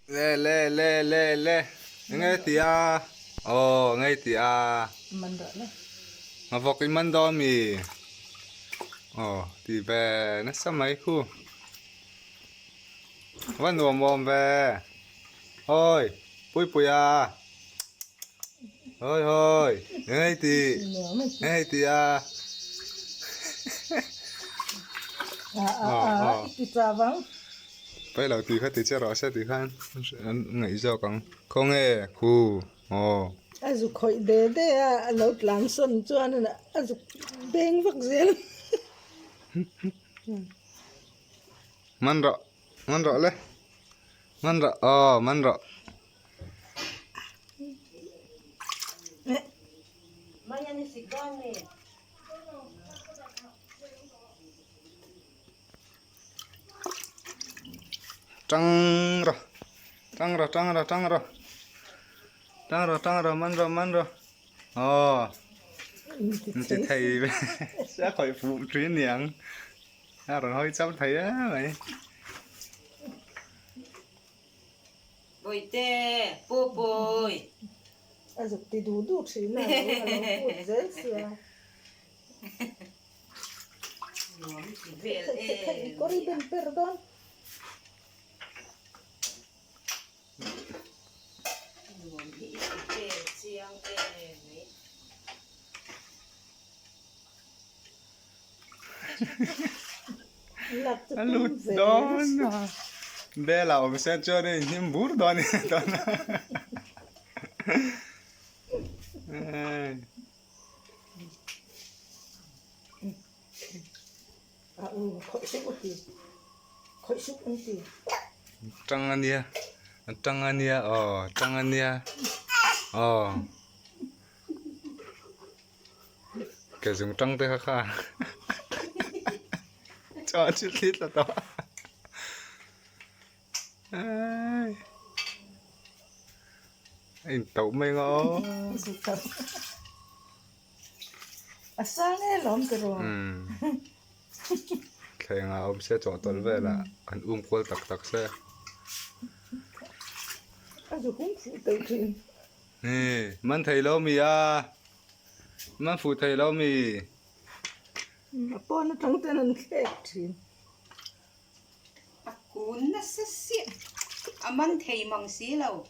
le ngay tia ngay tia mình rồi đấy mà vọc cái măn đó mì thì về nó sắp mấy khu vẫn nuông mồm về ôi bụi bụi à ôi ôi nữa mà ngay tia ít ra vắng bây giờ thì khách thì chơi rõ sẽ thì khăn nghĩ cho con không nghe khu azu khoi de a lo tlang son chuan na azu beng vak zel man rõ le man rõ man rõ maya ni sigane trăng rồi man rồi chị thầy sẽ khỏi phụ trí niệm rồi hơi cháu thầy á mày bồi tê bố bồi azu ti du chi na lo zel sia về corri ben perdón lụt đó đây là ông sẽ cho đây nhưng bút đó này đó khoi suk anh ti trăng anh nha trăng anh nha cái dùng trăng tới khá cho chút lít là to anh tấu mày ngó asane lom pero thầy ngà ông sẽ cho tôi về là anh quên tắc xe azu hum phụ tự tin nè man thầy lâu mì à man phụ thầy lâu mì po nó trắng tên anh khét tin cún nó sẽ xiết man thầy mong xí lâu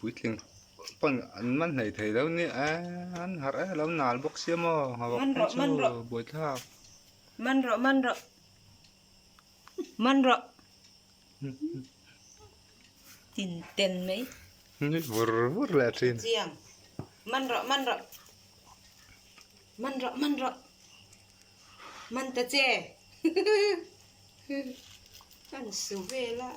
bút liền bằng anh man này thầy lâu nè anh hạt ấy lâu nào bốc xí mà họ bốc cho buổi tháp man rõ tin tên mấy vur là trên riêng man rõ man ta chê ăn sủ về la